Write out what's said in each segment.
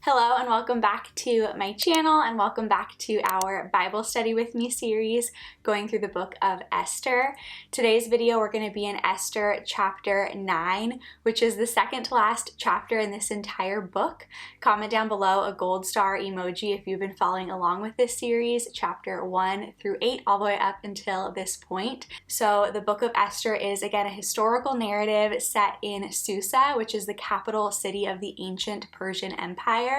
Hello and welcome back to my channel and welcome back to our Bible Study With Me series going through the book of Esther. Today's video we're going to be in Esther chapter 9, which is the second to last chapter in this entire book. Comment down below a gold star emoji if you've been following along with this series, chapter 1 through 8 all the way up until this point. So the book of Esther is again a historical narrative set in Susa, which is the capital city of the ancient Persian Empire.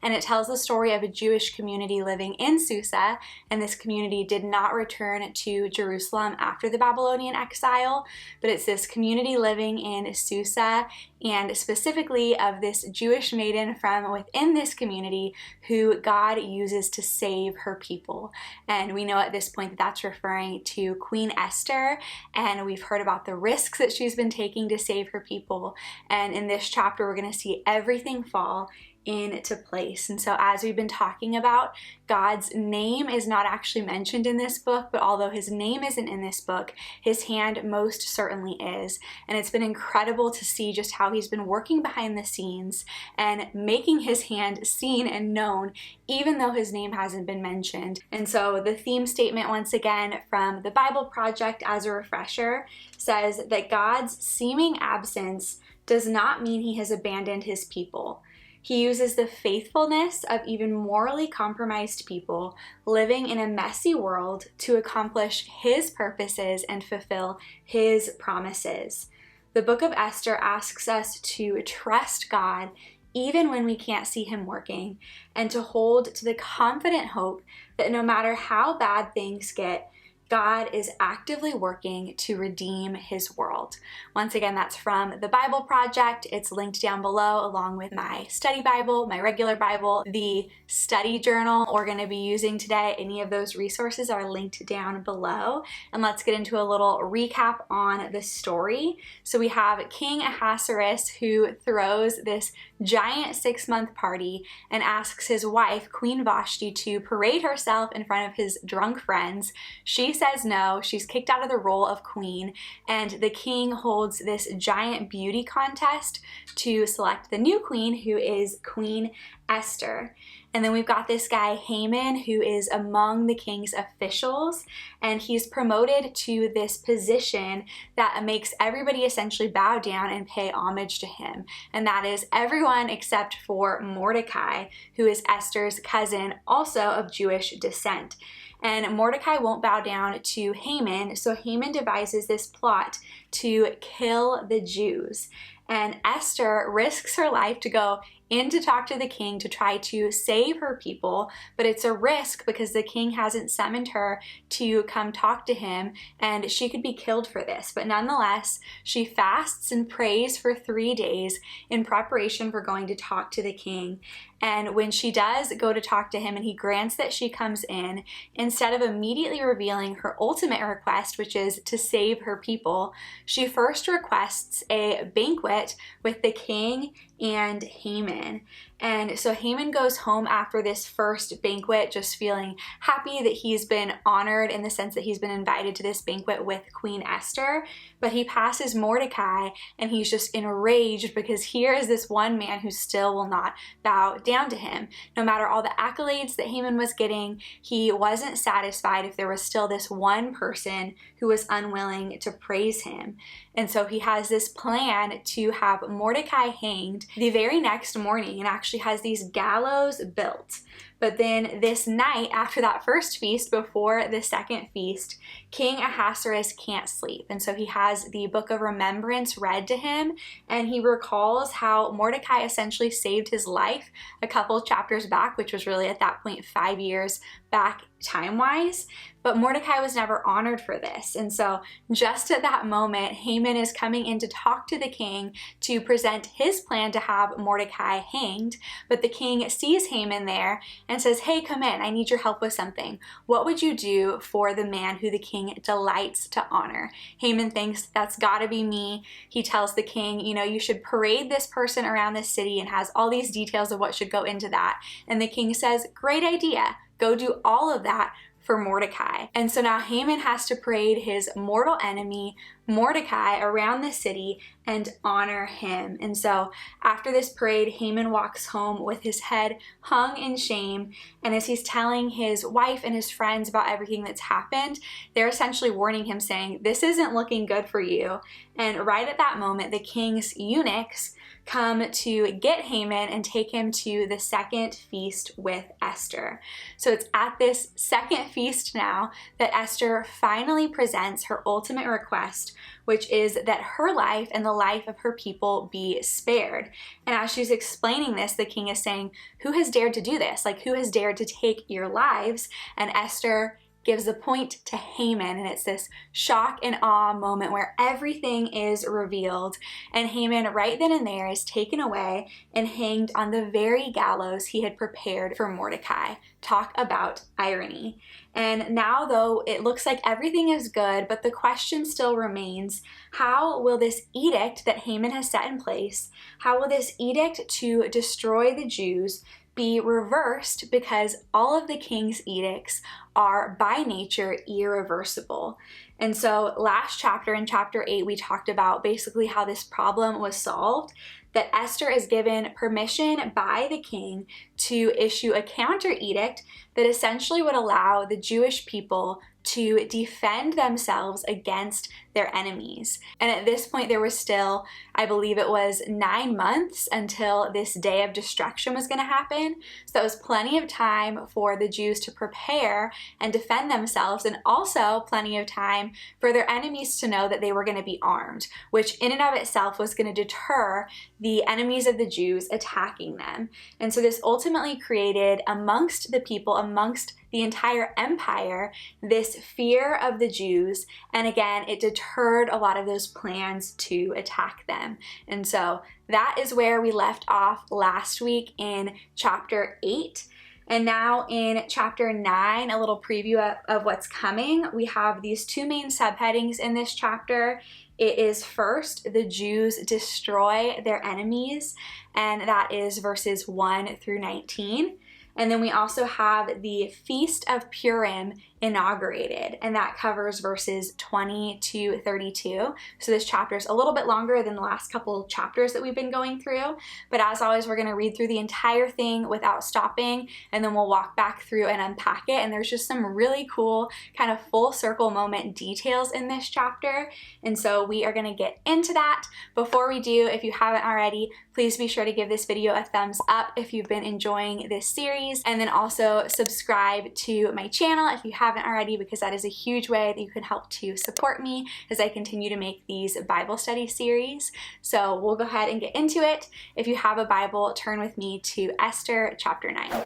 And it tells the story of a Jewish community living in Susa, and this community did not return to Jerusalem after the Babylonian exile, but it's this community living in Susa, and specifically of this Jewish maiden from within this community who God uses to save her people. And we know at this point that that's referring to Queen Esther, and we've heard about the risks that she's been taking to save her people. And in this chapter, we're going to see everything fall into place. And so as we've been talking about, God's name is not actually mentioned in this book, but although his name isn't in this book, his hand most certainly is. And it's been incredible to see just how he's been working behind the scenes and making his hand seen and known, even though his name hasn't been mentioned. And so the theme statement, once again, from the Bible Project as a refresher, says that God's seeming absence does not mean he has abandoned his people. He uses the faithfulness of even morally compromised people living in a messy world to accomplish his purposes and fulfill his promises. The book of Esther asks us to trust God even when we can't see him working, and to hold to the confident hope that no matter how bad things get, God is actively working to redeem his world. Once again, that's from the Bible Project. It's linked down below along with my study Bible, my regular Bible, the study journal we're going to be using today. Any of those resources are linked down below. And let's get into a little recap on the story. So we have King Ahasuerus who throws this giant 6-month party and asks his wife, Queen Vashti, to parade herself in front of his drunk friends. She says no, she's kicked out of the role of queen, and the king holds this giant beauty contest to select the new queen, who is Queen Esther. And then we've got this guy Haman, who is among the king's officials, and he's promoted to this position that makes everybody essentially bow down and pay homage to him. And that is everyone except for Mordecai, who is Esther's cousin, also of Jewish descent. And Mordecai won't bow down to Haman, so Haman devises this plot to kill the Jews. And Esther risks her life to go in to talk to the king to try to save her people, but it's a risk because the king hasn't summoned her to come talk to him, and she could be killed for this. But nonetheless, she fasts and prays for 3 days in preparation for going to talk to the king. And when she does go to talk to him and he grants that she comes in, instead of immediately revealing her ultimate request, which is to save her people, she first requests a banquet with the king and Haman. And so Haman goes home after this first banquet just feeling happy that he's been honored in the sense that he's been invited to this banquet with Queen Esther, but he passes Mordecai and he's just enraged because here is this one man who still will not bow down to him. No matter all the accolades that Haman was getting, he wasn't satisfied if there was still this one person who was unwilling to praise him. And so he has this plan to have Mordecai hanged the very next morning, and actually has these gallows built. But then this night, after that first feast, before the second feast, King Ahasuerus can't sleep. And so he has the book of remembrance read to him, and he recalls how Mordecai essentially saved his life a couple chapters back, which was really at that point 5 years back time-wise. But Mordecai was never honored for this. And so just at that moment, Haman is coming in to talk to the king to present his plan to have Mordecai hanged. But the king sees Haman there and says, "Hey, come in, I need your help with something. What would you do for the man who the king delights to honor?" Haman thinks, that's gotta be me. He tells the king, you should parade this person around the city, and has all these details of what should go into that. And the king says, great idea. Go do all of that for Mordecai. And so now Haman has to parade his mortal enemy, Mordecai, around the city and honor him. And so after this parade, Haman walks home with his head hung in shame. And as he's telling his wife and his friends about everything that's happened, they're essentially warning him, saying, this isn't looking good for you. And right at that moment, the king's eunuchs come to get Haman and take him to the second feast with Esther. So it's at this second feast now that Esther finally presents her ultimate request, which is that her life and the life of her people be spared. And as she's explaining this, the king is saying, who has dared to do this? Like, who has dared to take your lives? And Esther gives the point to Haman, and it's this shock and awe moment where everything is revealed. And Haman right then and there is taken away and hanged on the very gallows he had prepared for Mordecai. Talk about irony. And now, though, it looks like everything is good, but the question still remains, how will this edict that Haman has set in place, how will this edict to destroy the Jews be reversed, because all of the king's edicts are by nature irreversible? And so last chapter, in chapter 8, we talked about basically how this problem was solved, that Esther is given permission by the king to issue a counter edict that essentially would allow the Jewish people to defend themselves against their enemies. And at this point, there was still, I believe it was 9 months until this day of destruction was going to happen. So that was plenty of time for the Jews to prepare and defend themselves, and also plenty of time for their enemies to know that they were going to be armed, which in and of itself was going to deter the enemies of the Jews attacking them. And so this ultimately created amongst the people, amongst the entire empire, this fear of the Jews. And again, it deterred a lot of those plans to attack them. And so that is where we left off last week in chapter 8. And now in chapter 9, a little preview of what's coming, we have these two main subheadings in this chapter. It is first, the Jews destroy their enemies, and that is verses 1 through 19. And then we also have the Feast of Purim inaugurated, and that covers verses 20 to 32. So this chapter is a little bit longer than the last couple chapters that we've been going through. But as always, we're going to read through the entire thing without stopping, and then we'll walk back through and unpack it. And there's just some really cool kind of full circle moment details in this chapter. And so we are going to get into that. Before we do, if you haven't already, please be sure to give this video a thumbs up if you've been enjoying this series, and then also subscribe to my channel if you haven't already, because that is a huge way that you can help to support me as I continue to make these Bible study series. So we'll go ahead and get into it. If you have a Bible, turn with me to Esther chapter 9.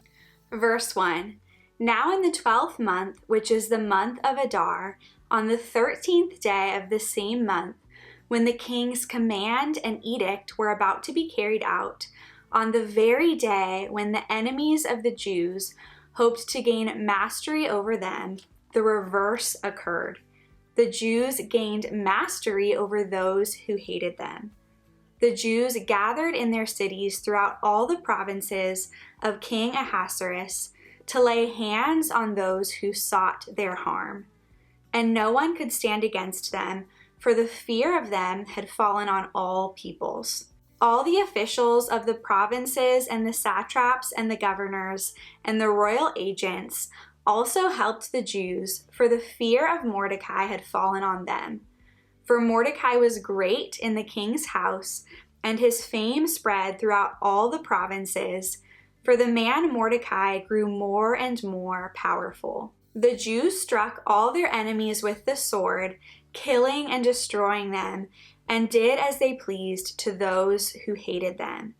Verse 1. Now in the 12th month, which is the month of Adar, on the 13th day of the same month, when the king's command and edict were about to be carried out, on the very day when the enemies of the Jews hoped to gain mastery over them, the reverse occurred. The Jews gained mastery over those who hated them. The Jews gathered in their cities throughout all the provinces of King Ahasuerus to lay hands on those who sought their harm. And no one could stand against them, for the fear of them had fallen on all peoples. All the officials of the provinces and the satraps and the governors and the royal agents also helped the Jews, for the fear of Mordecai had fallen on them. For Mordecai was great in the king's house, and his fame spread throughout all the provinces, for the man Mordecai grew more and more powerful. The Jews struck all their enemies with the sword, killing and destroying them, and did as they pleased to those who hated them.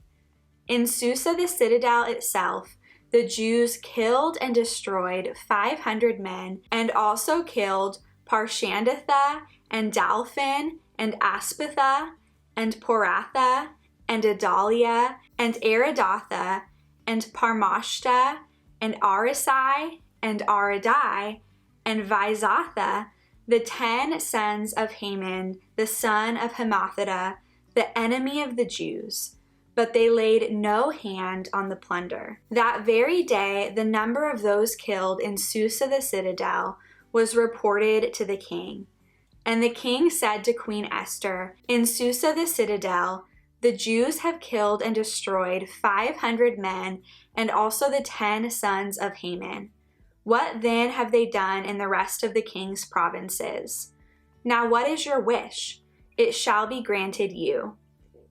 In Susa the citadel itself, the Jews killed and destroyed 500 men, and also killed Parshandatha, and Dalphin, and Aspatha, and Poratha, and Adalia, and Aridatha, and Parmashta, and Arisai, and Aradai, and Vizatha, the 10 sons of Haman, the son of Hamathadah, the enemy of the Jews. But they laid no hand on the plunder. That very day, the number of those killed in Susa the citadel was reported to the king. And the king said to Queen Esther, "In Susa the citadel, the Jews have killed and destroyed 500 men and also the 10 sons of Haman. What then have they done in the rest of the king's provinces? Now what is your wish? It shall be granted you.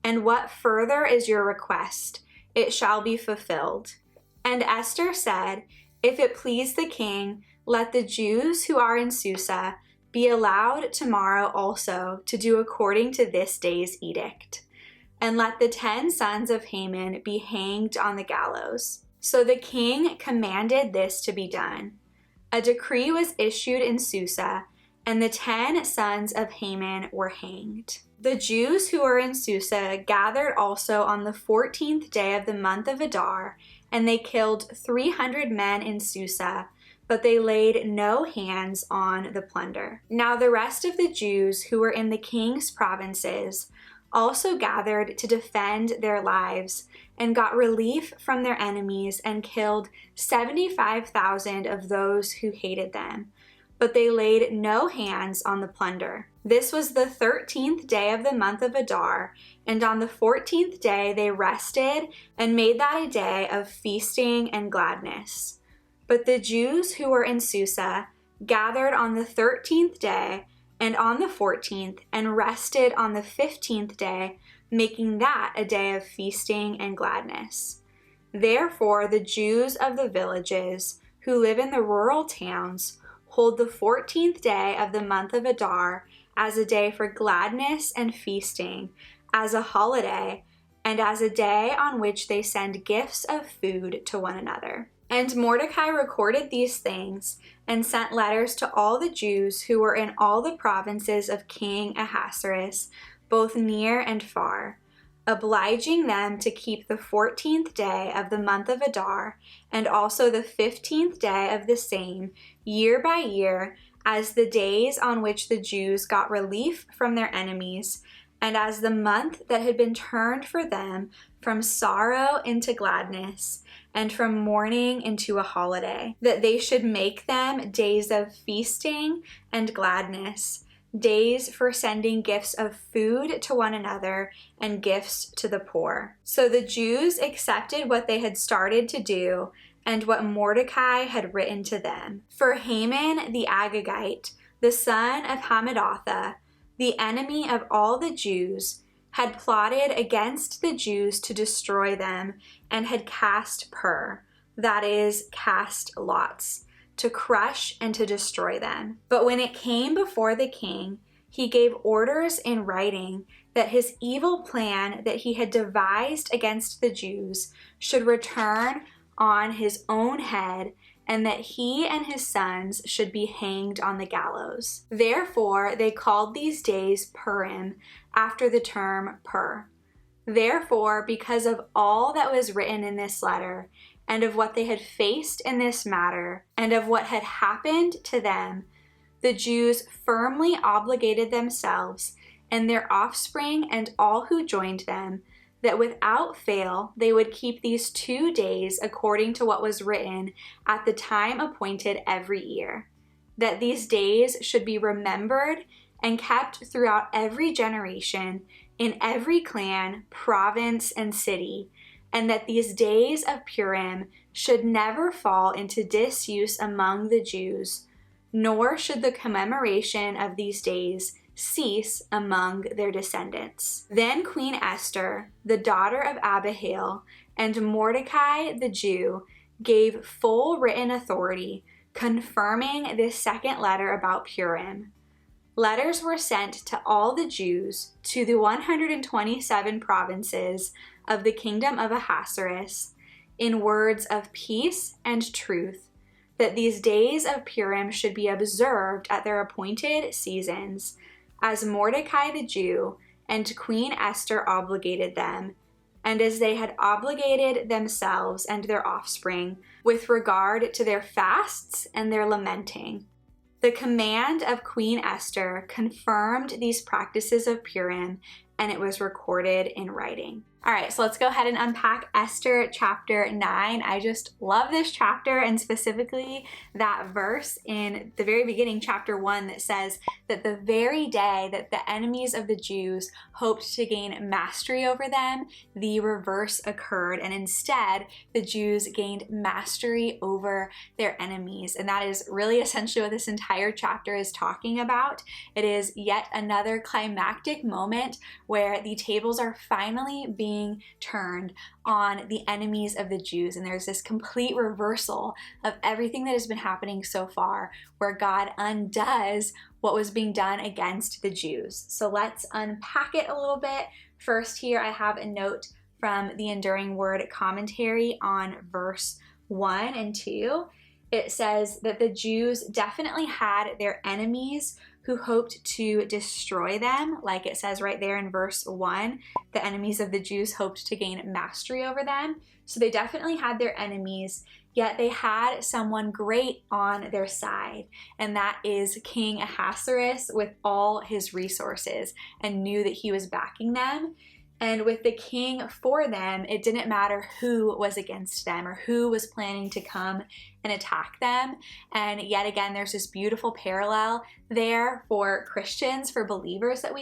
And what further is your request? It shall be fulfilled." And Esther said, "If it please the king, let the Jews who are in Susa be allowed tomorrow also to do according to this day's edict. And let the 10 sons of Haman be hanged on the gallows." So the king commanded this to be done. A decree was issued in Susa, and the 10 sons of Haman were hanged. The Jews who were in Susa gathered also on the 14th day of the month of Adar, and they killed 300 men in Susa, but they laid no hands on the plunder. Now the rest of the Jews who were in the king's provinces also gathered to defend their lives and got relief from their enemies and killed 75,000 of those who hated them, but they laid no hands on the plunder. This was the 13th day of the month of Adar, and on the 14th day they rested and made that a day of feasting and gladness. But the Jews who were in Susa gathered on the 13th day and on the 14th and rested on the 15th day, making that a day of feasting and gladness. Therefore the Jews of the villages who live in the rural towns hold the 14th day of the month of Adar as a day for gladness and feasting, as a holiday, and as a day on which they send gifts of food to one another. And Mordecai recorded these things and sent letters to all the Jews who were in all the provinces of King Ahasuerus, both near and far, obliging them to keep the 14th day of the month of Adar and also the 15th day of the same, year by year, as the days on which the Jews got relief from their enemies, and as the month that had been turned for them from sorrow into gladness, and from mourning into a holiday, that they should make them days of feasting and gladness, days for sending gifts of food to one another and gifts to the poor. So the Jews accepted what they had started to do and what Mordecai had written to them. For Haman the Agagite, the son of Hammedatha, the enemy of all the Jews, had plotted against the Jews to destroy them and had cast that is, cast lots, to crush and to destroy them. But when it came before the king, he gave orders in writing that his evil plan that he had devised against the Jews should return on his own head, and that he and his sons should be hanged on the gallows. Therefore they called these days Purim, after the term Pur. Therefore, because of all that was written in this letter, and of what they had faced in this matter, and of what had happened to them, the Jews firmly obligated themselves and their offspring and all who joined them, that without fail they would keep these 2 days according to what was written at the time appointed every year, that these days should be remembered and kept throughout every generation, in every clan, province, and city, and that these days of Purim should never fall into disuse among the Jews, nor should the commemoration of these days cease among their descendants. Then Queen Esther, the daughter of Abihail, and Mordecai the Jew gave full written authority, confirming this second letter about Purim. Letters were sent to all the Jews, to the 127 provinces of the kingdom of Ahasuerus, in words of peace and truth, that these days of Purim should be observed at their appointed seasons, as Mordecai the Jew and Queen Esther obligated them, and as they had obligated themselves and their offspring with regard to their fasts and their lamenting. The command of Queen Esther confirmed these practices of Purim, and it was recorded in writing. All right, so let's go ahead and unpack Esther chapter 9. I just love this chapter, and specifically that verse in the very beginning, chapter 1, that says that the very day that the enemies of the Jews hoped to gain mastery over them, the reverse occurred, and instead the Jews gained mastery over their enemies. And that is really essentially what this entire chapter is talking about. It is yet another climactic moment where the tables are finally being turned on the enemies of the Jews. And there's this complete reversal of everything that has been happening so far, where God undoes what was being done against the Jews. So let's unpack it a little bit. First, here I have a note from the Enduring Word commentary on verse 1 and 2. It says that the Jews definitely had their enemies who hoped to destroy them. Like it says right there in verse 1, the enemies of the Jews hoped to gain mastery over them. So they definitely had their enemies, yet they had someone great on their side, and that is King Ahasuerus with all his resources, and knew that he was backing them. And with the king for them, it didn't matter who was against them or who was planning to come and attack them. And yet again, there's this beautiful parallel there for Christians, for believers that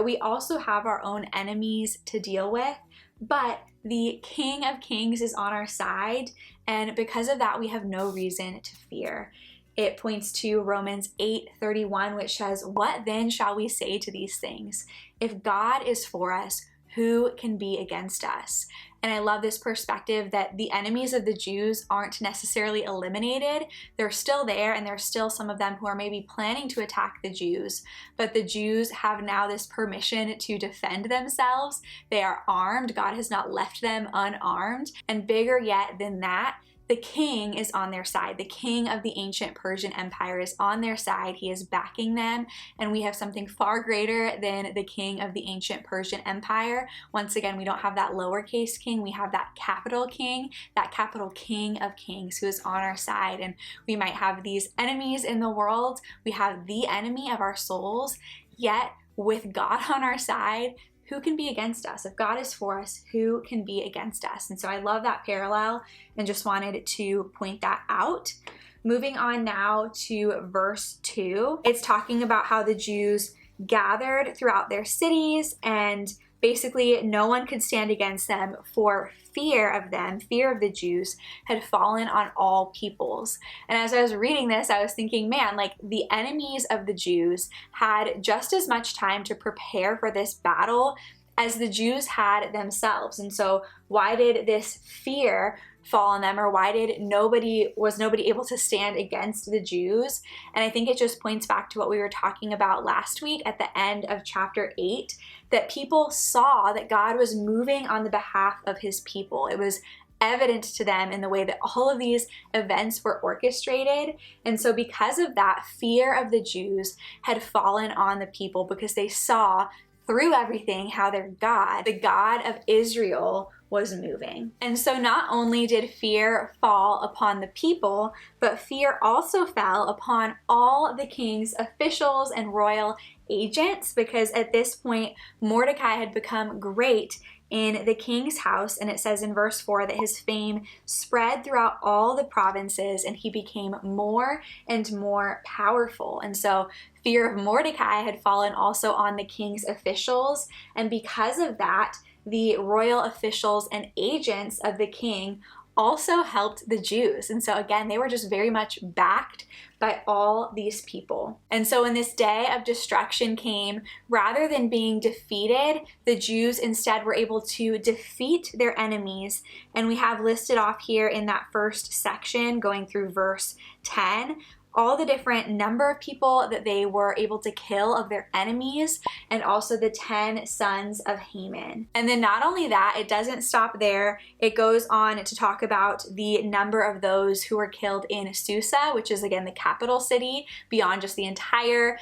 we also have our own enemies to deal with. But the King of Kings is on our side, and because of that, we have no reason to fear. It points to Romans 8:31, which says, "What then shall we say to these things? If God is for us, who can be against us?" And I love this perspective that the enemies of the Jews aren't necessarily eliminated. They're still there, and there's still some of them who are maybe planning to attack the Jews. But the Jews have now this permission to defend themselves. They are armed. God has not left them unarmed. And bigger yet than that, the king is on their side. The king of the ancient Persian Empire is on their side. He is backing them, and we have something far greater than the king of the ancient Persian Empire. Once again, we don't have that lowercase king. We have that capital king, that capital King of Kings who is on our side. And we might have these enemies in the world. We have the enemy of our souls, yet with God on our side, who can be against us? If God is for us, who can be against us? And so I love that parallel and just wanted to point that out. Moving on now to verse 2, it's talking about how the Jews gathered throughout their cities, and basically no one could stand against them, for fear of them, fear of the Jews, had fallen on all peoples. And as I was reading this, I was thinking, man, like the enemies of the Jews had just as much time to prepare for this battle as the Jews had themselves. And so why did this fear fall on them, or why was nobody able to stand against the Jews? And I think it just points back to what we were talking about last week at the end of chapter 8, that people saw that God was moving on the behalf of his people. It was evident to them in the way that all of these events were orchestrated. And so because of that, fear of the Jews had fallen on the people, because they saw through everything how their God, the God of Israel, was moving. And so not only did fear fall upon the people, but fear also fell upon all the king's officials and royal agents, because at this point Mordecai had become great in the king's house. And it says in verse 4 that his fame spread throughout all the provinces, and he became more and more powerful. And so fear of Mordecai had fallen also on the king's officials, and because of that, the royal officials and agents of the king also helped the Jews. And so again, they were just very much backed by all these people. And so when this day of destruction came, rather than being defeated, the Jews instead were able to defeat their enemies. And we have listed off here in that first section, going through verse 10, all the different number of people that they were able to kill of their enemies, and also the 10 sons of Haman. And then not only that, it doesn't stop there. It goes on to talk about the number of those who were killed in Susa, which is again the capital city, beyond just the entire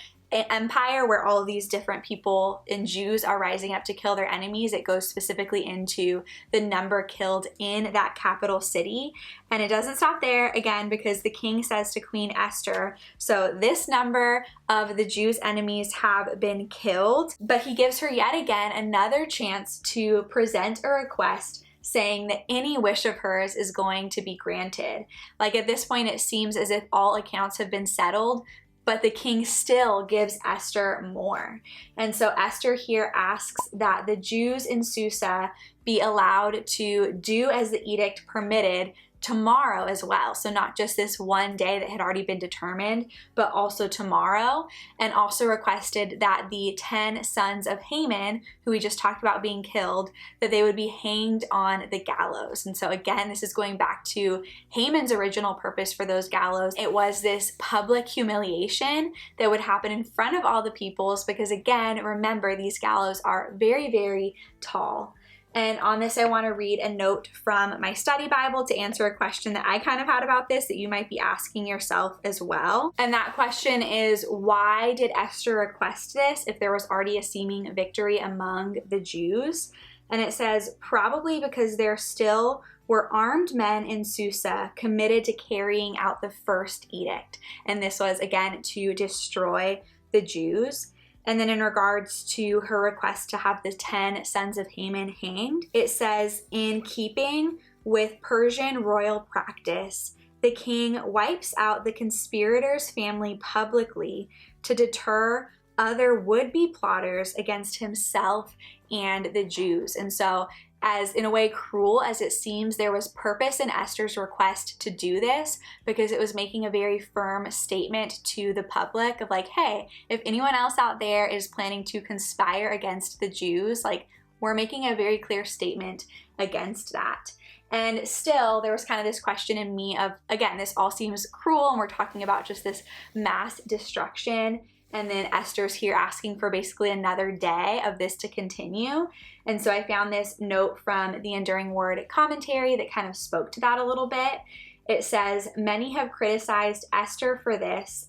empire where all of these different people and Jews are rising up to kill their enemies, it goes specifically into the number killed in that capital city. And it doesn't stop there, again, because the king says to Queen Esther, so this number of the Jews' enemies have been killed, but he gives her yet again another chance to present a request saying that any wish of hers is going to be granted. Like at this point, it seems as if all accounts have been settled, but the king still gives Esther more. And so Esther here asks that the Jews in Susa be allowed to do as the edict permitted tomorrow as well. So not just this one day that had already been determined, but also tomorrow. And also requested that the 10 sons of Haman, who we just talked about being killed, that they would be hanged on the gallows. And so again, this is going back to Haman's original purpose for those gallows. It was this public humiliation that would happen in front of all the peoples, because again, remember, these gallows are very, very tall. And on this, I want to read a note from my study Bible to answer a question that I kind of had about this that you might be asking yourself as well. And that question is, why did Esther request this if there was already a seeming victory among the Jews? And it says, probably because there still were armed men in Susa committed to carrying out the first edict. And this was, again, to destroy the Jews. And then in regards to her request to have the 10 sons of Haman hanged, it says, in keeping with Persian royal practice, the king wipes out the conspirator's family publicly to deter other would-be plotters against himself and the Jews. And so, as in a way cruel as it seems, there was purpose in Esther's request to do this, because it was making a very firm statement to the public of like, hey, if anyone else out there is planning to conspire against the Jews, like, we're making a very clear statement against that. And still, there was kind of this question in me of, again, this all seems cruel and we're talking about just this mass destruction. And then Esther's here asking for basically another day of this to continue. And so I found this note from the Enduring Word commentary that kind of spoke to that a little bit. It says, many have criticized Esther for this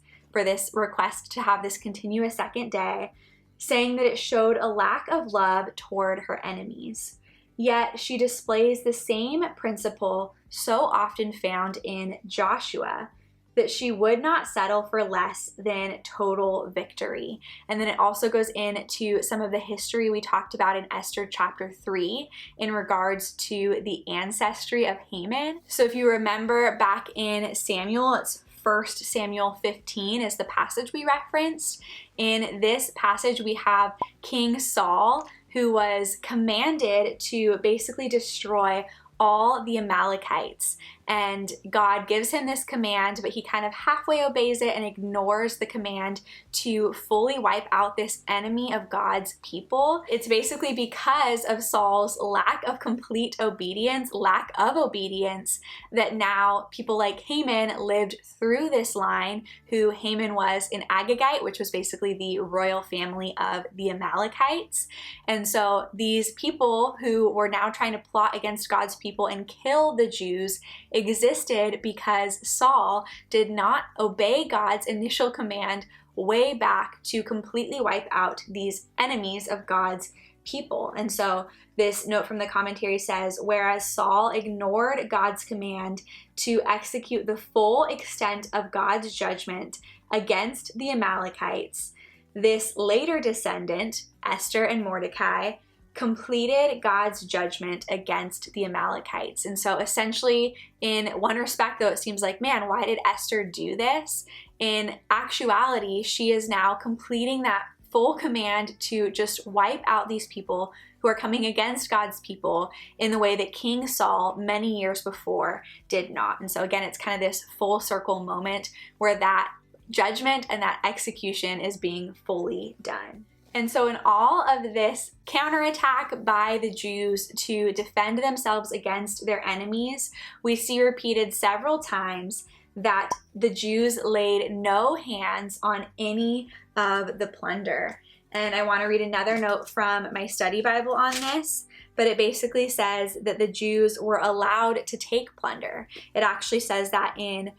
request to have this continue a second day, saying that it showed a lack of love toward her enemies. Yet she displays the same principle so often found in Joshua, that she would not settle for less than total victory. And then it also goes into some of the history we talked about in Esther chapter 3 in regards to the ancestry of Haman. So if you remember back in Samuel, it's 1 Samuel 15 is the passage we referenced. In this passage, we have King Saul, who was commanded to basically destroy all the Amalekites. And God gives him this command, but he kind of halfway obeys it and ignores the command to fully wipe out this enemy of God's people. It's basically because of Saul's lack of complete obedience, that now people like Haman lived through this line, who Haman was an Agagite, which was basically the royal family of the Amalekites. And so these people who were now trying to plot against God's people and kill the Jews existed because Saul did not obey God's initial command way back to completely wipe out these enemies of God's people. And so this note from the commentary says, whereas Saul ignored God's command to execute the full extent of God's judgment against the Amalekites, this later descendant, Esther and Mordecai, completed God's judgment against the Amalekites. And so essentially, in one respect, though it seems like, man, why did Esther do this? In actuality, she is now completing that full command to just wipe out these people who are coming against God's people in the way that King Saul many years before did not. And so again, it's kind of this full circle moment where that judgment and that execution is being fully done. And so in all of this counterattack by the Jews to defend themselves against their enemies, we see repeated several times that the Jews laid no hands on any of the plunder. And I want to read another note from my study Bible on this, but it basically says that the Jews were allowed to take plunder. It actually says that in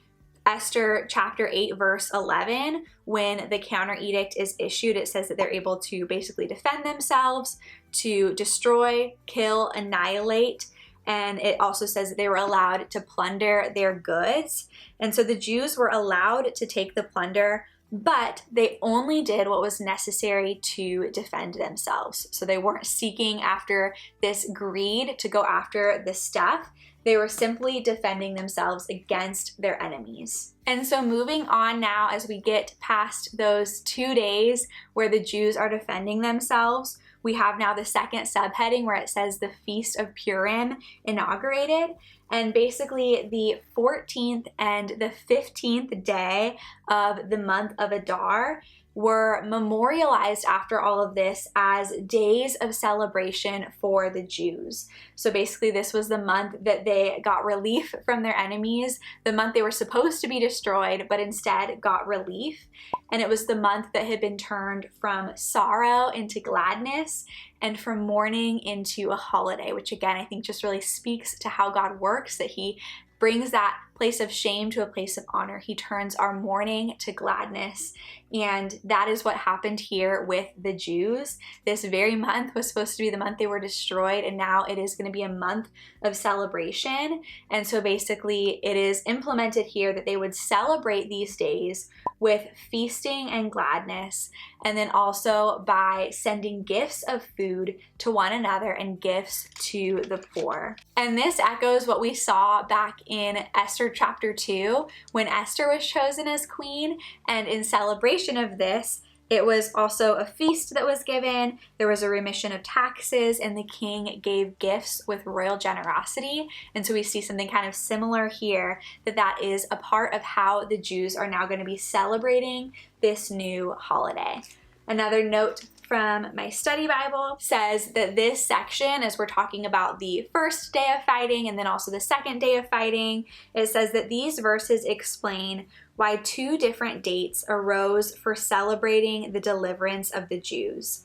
Esther chapter 8 verse 11, when the counter edict is issued, it says that they're able to basically defend themselves, to destroy, kill, annihilate, and it also says that they were allowed to plunder their goods. And so the Jews were allowed to take the plunder, but they only did what was necessary to defend themselves. So they weren't seeking after this greed to go after this stuff. They were simply defending themselves against their enemies. And so moving on now, as we get past those 2 days where the Jews are defending themselves, we have now the second subheading where it says the Feast of Purim inaugurated. And basically the 14th and the 15th day of the month of Adar were memorialized after all of this as days of celebration for the Jews. So basically this was the month that they got relief from their enemies, the month they were supposed to be destroyed, but instead got relief. And it was the month that had been turned from sorrow into gladness and from mourning into a holiday, which again, I think just really speaks to how God works, that He brings that place of shame to a place of honor. He turns our mourning to gladness. And that is what happened here with the Jews. This very month was supposed to be the month they were destroyed, and now it is going to be a month of celebration. And so basically it is implemented here that they would celebrate these days with feasting and gladness, and then also by sending gifts of food to one another and gifts to the poor. And this echoes what we saw back in Esther chapter 2 when Esther was chosen as queen, and in celebration of this, it was also a feast that was given, there was a remission of taxes, and the king gave gifts with royal generosity. And so we see something kind of similar here, that is a part of how the Jews are now going to be celebrating this new holiday. Another note from my study Bible says that this section, as we're talking about the first day of fighting and then also the second day of fighting, it says that these verses explain why 2 different dates arose for celebrating the deliverance of the Jews.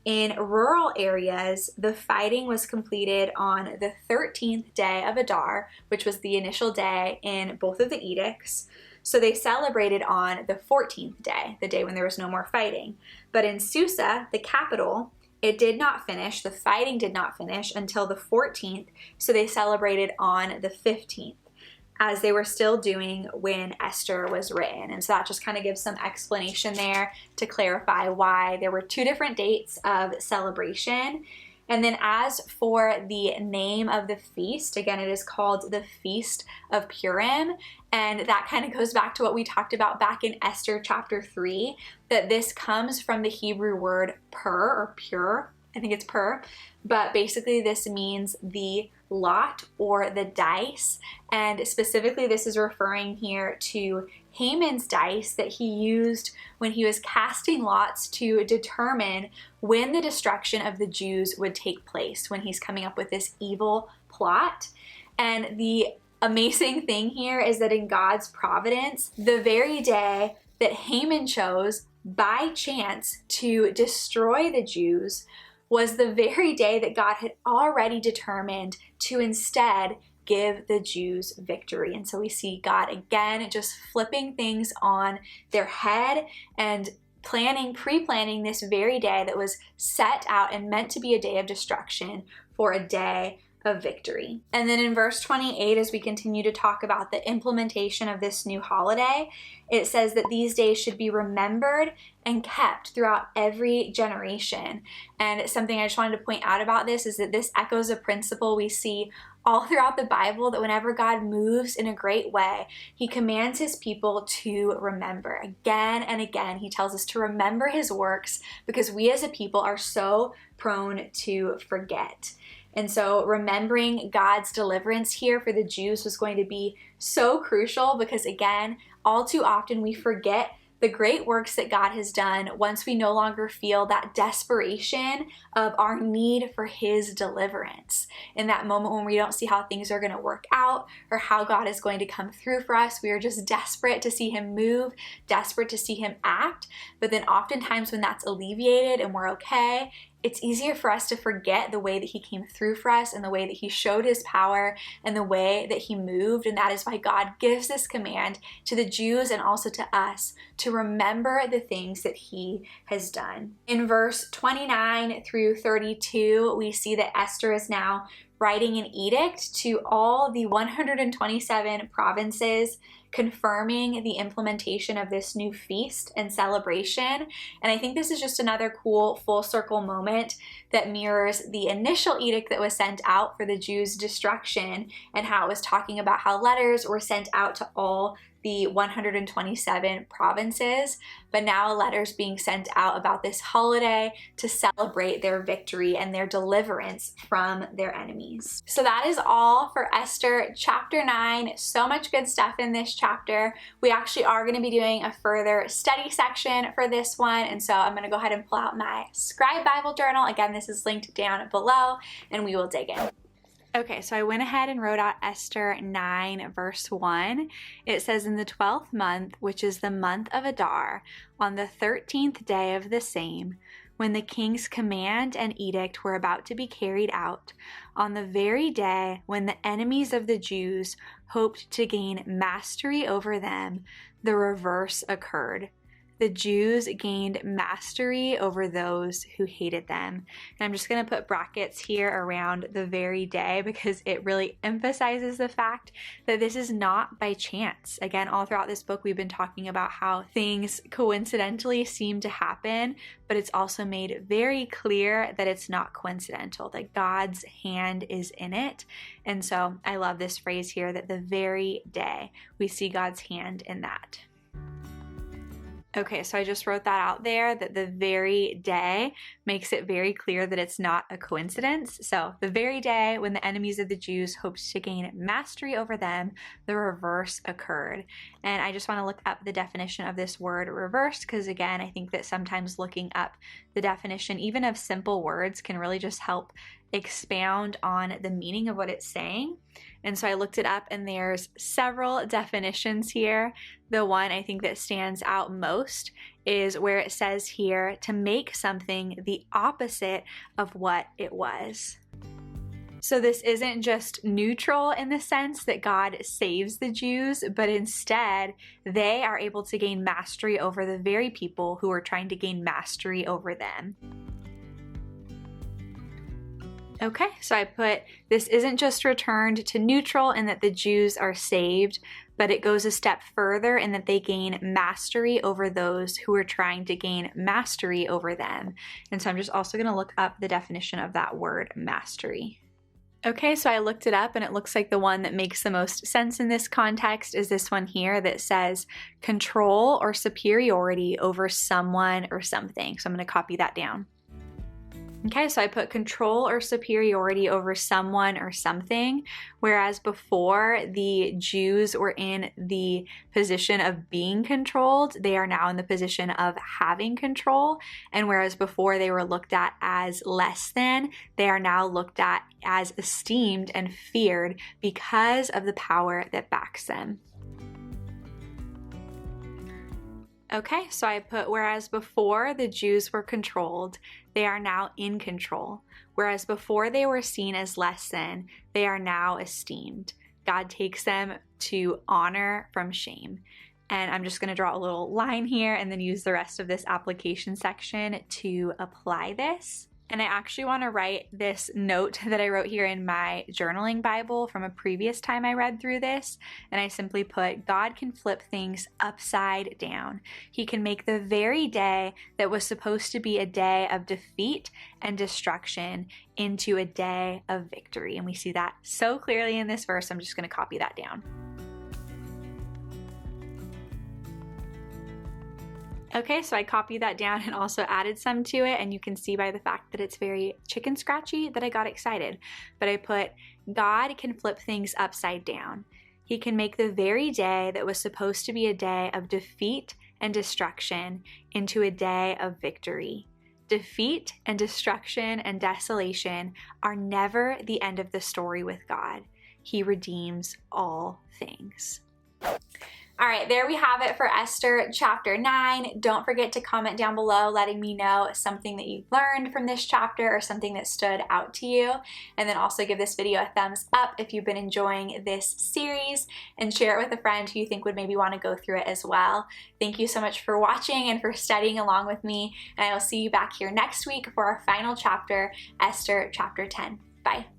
In rural areas, the fighting was completed on the 13th day of Adar, which was the initial day in both of the edicts. So they celebrated on the 14th day, the day when there was no more fighting. But in Susa, the capital, it did not finish, the fighting did not finish until the 14th, so they celebrated on the 15th, as they were still doing when Esther was written. And so that just kind of gives some explanation there to clarify why there were 2 different dates of celebration. And then as for the name of the feast, again, it is called the Feast of Purim. And that kind of goes back to what we talked about back in Esther chapter 3, that this comes from the Hebrew word pur or pure. I think it's pur, but basically this means the lot or the dice, and specifically this is referring here to Haman's dice that he used when he was casting lots to determine when the destruction of the Jews would take place, when he's coming up with this evil plot. And the amazing thing here is that in God's providence, the very day that Haman chose by chance to destroy the Jews was the very day that God had already determined to instead give the Jews victory. And so we see God again just flipping things on their head and pre-planning this very day that was set out and meant to be a day of destruction for a day of victory. And then in verse 28, as we continue to talk about the implementation of this new holiday, it says that these days should be remembered and kept throughout every generation. And something I just wanted to point out about this is that this echoes a principle we see all throughout the Bible, that whenever God moves in a great way, He commands His people to remember. Again and again, He tells us to remember His works because we as a people are so prone to forget. And so remembering God's deliverance here for the Jews was going to be so crucial because, again, all too often we forget the great works that God has done once we no longer feel that desperation of our need for His deliverance. In that moment when we don't see how things are going to work out or how God is going to come through for us, we are just desperate to see Him move, desperate to see Him act. But then oftentimes when that's alleviated and we're okay, it's easier for us to forget the way that he came through for us and the way that he showed his power and the way that he moved. And that is why God gives this command to the Jews and also to us to remember the things that he has done. In verse 29 through 32, we see that Esther is now writing an edict to all the 127 provinces, confirming the implementation of this new feast and celebration. And I think this is just another cool full circle moment that mirrors the initial edict that was sent out for the Jews' destruction, and how it was talking about how letters were sent out to all the 127 provinces, but now a letter's being sent out about this holiday to celebrate their victory and their deliverance from their enemies. So that is all for Esther chapter 9. So much good stuff in this chapter. We actually are going to be doing a further study section for this one, and so I'm going to go ahead and pull out my Scribe Bible journal. Again, this is linked down below, and we will dig in. Okay, so I went ahead and wrote out Esther 9 verse 1. It says, "In the 12th month, which is the month of Adar, on the 13th day of the same, when the king's command and edict were about to be carried out, on the very day when the enemies of the Jews hoped to gain mastery over them, the reverse occurred. The Jews gained mastery over those who hated them." And I'm just going to put brackets here around the very day because it really emphasizes the fact that this is not by chance. Again, all throughout this book, we've been talking about how things coincidentally seem to happen, but it's also made very clear that it's not coincidental, that God's hand is in it. And so I love this phrase here, that the very day, we see God's hand in that. Okay, so I just wrote that out there, that the very day makes it very clear that it's not a coincidence. So the very day when the enemies of the Jews hoped to gain mastery over them, the reverse occurred. And I just want to look up the definition of this word reverse, because again, I think that sometimes looking up the definition, even of simple words, can really just help expound on the meaning of what it's saying. And so I looked it up, and there's several definitions here. The one I think that stands out most is where it says here to make something the opposite of what it was. So this isn't just neutral in the sense that God saves the Jews, but instead they are able to gain mastery over the very people who are trying to gain mastery over them. Okay, so I put, this isn't just returned to neutral in that the Jews are saved, but it goes a step further in that they gain mastery over those who are trying to gain mastery over them. And so I'm just also going to look up the definition of that word, mastery. Okay, so I looked it up, and it looks like the one that makes the most sense in this context is this one here that says control or superiority over someone or something. So I'm going to copy that down. Okay, so I put control or superiority over someone or something, whereas before the Jews were in the position of being controlled, they are now in the position of having control. And whereas before they were looked at as less than, they are now looked at as esteemed and feared because of the power that backs them. Okay, so I put, whereas before the Jews were controlled, they are now in control. Whereas before they were seen as less than, they are now esteemed. God takes them to honor from shame. And I'm just going to draw a little line here and then use the rest of this application section to apply this. And I actually want to write this note that I wrote here in my journaling Bible from a previous time I read through this. And I simply put, God can flip things upside down. He can make the very day that was supposed to be a day of defeat and destruction into a day of victory. And we see that so clearly in this verse. I'm just going to copy that down. Okay, so I copied that down and also added some to it, and you can see by the fact that it's very chicken scratchy that I got excited. But I put, God can flip things upside down. He can make the very day that was supposed to be a day of defeat and destruction into a day of victory. Defeat and destruction and desolation are never the end of the story with God. He redeems all things. All right, there we have it for Esther chapter 9. Don't forget to comment down below letting me know something that you learned from this chapter or something that stood out to you. And then also give this video a thumbs up if you've been enjoying this series, and share it with a friend who you think would maybe want to go through it as well. Thank you so much for watching and for studying along with me, and I will see you back here next week for our final chapter, Esther chapter 10. Bye.